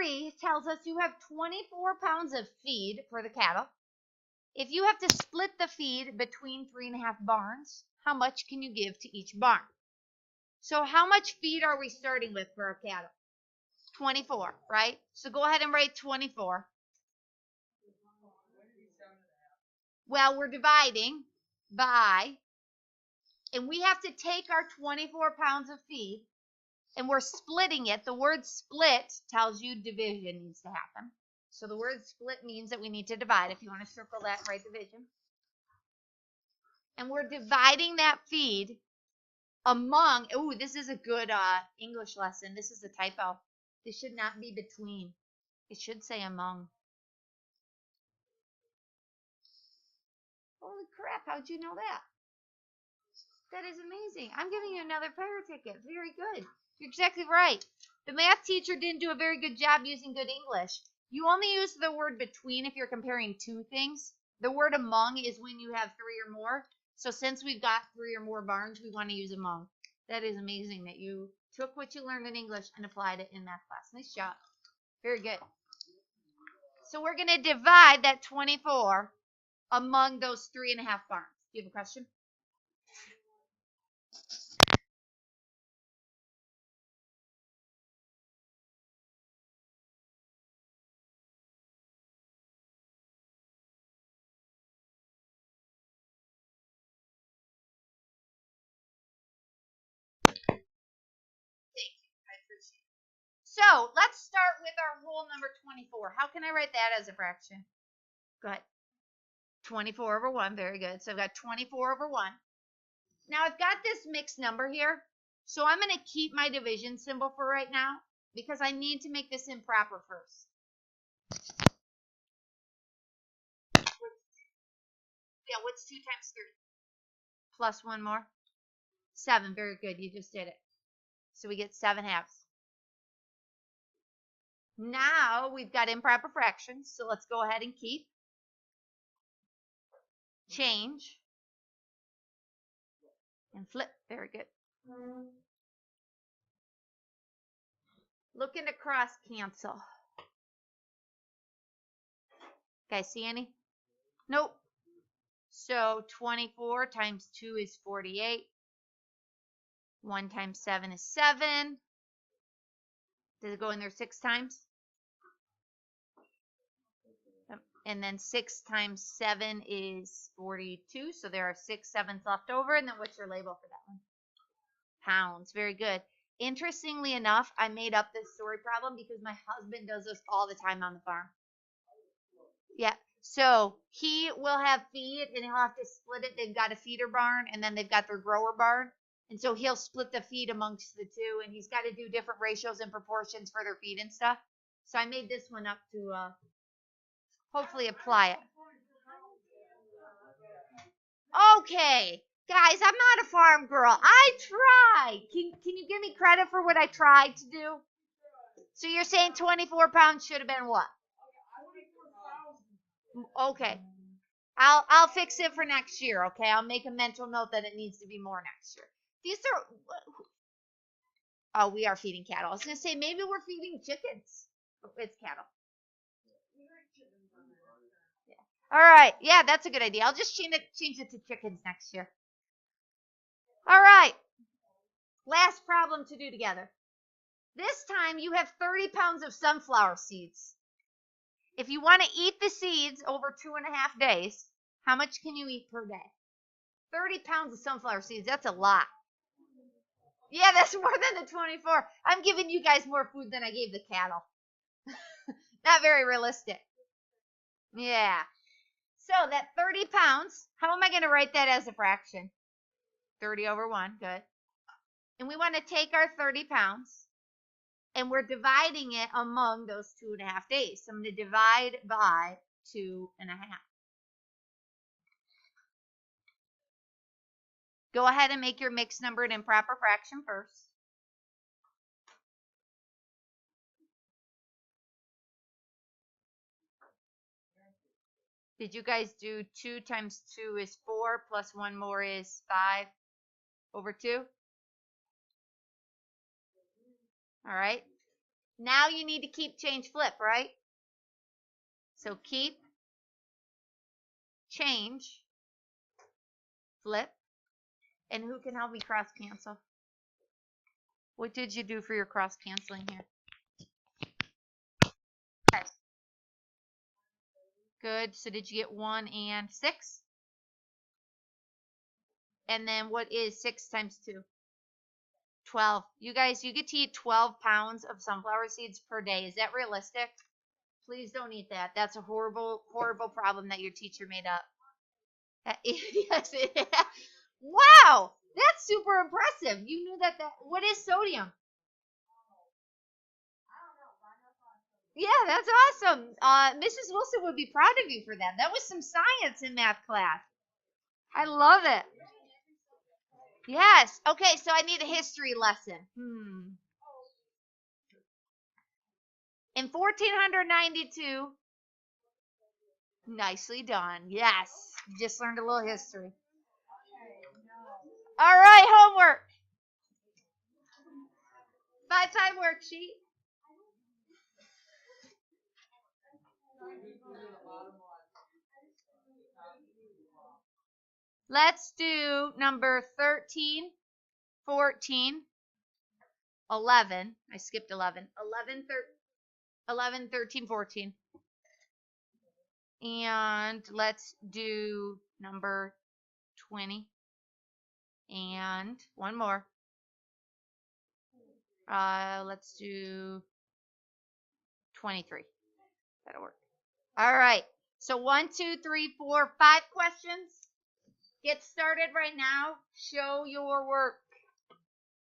3 tells us you have 24 pounds of feed for the cattle. If you have to split the feed between 3.5 barns, how much can you give to each barn? So how much feed are we starting with for our cattle? 24, right? So go ahead and write 24. Well, we're dividing by, and we have to take our 24 pounds of feed, and we're splitting it. The word split tells you division needs to happen. So the word split means that we need to divide. If you want to circle that, write division. And we're dividing that feed among, oh, this is a good English lesson. This is a typo. This should not be between. It should say among. Holy crap, how'd you know that? That is amazing. I'm giving you another prayer ticket. Very good. You're exactly right. The math teacher didn't do a very good job using good English. You only use the word between if you're comparing two things. The word among is when you have 3 or more. So since we've got 3 or more barns, we want to use among. That is amazing that you took what you learned in English and applied it in math class. Nice job. Very good. So we're going to divide that 24 among those 3.5 barns. Do you have a question? So let's start with our whole number 24. How can I write that as a fraction? Go ahead. 24 over 1. Very good. So I've got 24 over 1. Now I've got this mixed number here. So I'm going to keep my division symbol for right now because I need to make this improper first. Yeah, what's 2 times 3? Plus 1 more. 7. Very good. You just did it. So we get 7 halves. Now we've got improper fractions, so let's go ahead and keep, change, and flip. Very good. Looking to cross cancel. Guys, see any? Nope. So 24 times 2 is 48. 1 times 7 is 7. Does it go in there 6 times? And then 6 times 7 is 42. So there are 6 7s left over. And then what's your label for that one? Pounds. Very good. Interestingly enough, I made up this story problem because my husband does this all the time on the farm. Yeah. So he will have feed and he'll have to split it. They've got a feeder barn and then they've got their grower barn. And so he'll split the feed amongst the two, and he's got to do different ratios and proportions for their feed and stuff. So I made this one up to hopefully apply it. Okay, guys, I'm not a farm girl. I tried. Can you give me credit for what I tried to do? So you're saying 24 pounds should have been what? Okay. I'll fix it for next year, okay? I'll make a mental note that it needs to be more next year. These are, oh, we are feeding cattle. I was going to say, maybe we're feeding chickens. It's cattle. Yeah. All right. Yeah, that's a good idea. I'll just change it to chickens next year. All right. Last problem to do together. This time you have 30 pounds of sunflower seeds. If you want to eat the seeds over 2.5 days, how much can you eat per day? 30 pounds of sunflower seeds. That's a lot. Yeah, that's more than the 24. I'm giving you guys more food than I gave the cattle. Not very realistic. Yeah. So that 30 pounds, how am I going to write that as a fraction? 30 over 1. Good. And we want to take our 30 pounds, and we're dividing it among those 2.5 days. So I'm going to divide by 2.5. Go ahead and make your mixed number an improper fraction first. Did you guys do 2 times 2 is 4 plus 1 more is 5 over 2? All right. Now you need to keep, change, flip, right? So keep, change, flip. And who can help me cross cancel? What did you do for your cross canceling here? Okay. Good. So did you get 1 and 6? And then what is 6 times 2? 12. You guys, you get to eat 12 pounds of sunflower seeds per day. Is that realistic? Please don't eat that. That's a horrible, horrible problem that your teacher made up. Yes. Wow. That's super impressive. You knew that. What is sodium? Yeah, that's awesome. Mrs. Wilson would be proud of you for that. That was some science in math class. I love it. Yes. Okay, so I need a history lesson. In 1492, nicely done. Yes. Just learned a little history. All right, homework. 5-time worksheet. Let's do number 13, 14, 11. I skipped 11. 11, 13, 14. And let's do number 20. And one more. Let's do 23. That'll work. All right. So 1, 2, 3, 4, 5 questions. Get started right now. Show your work.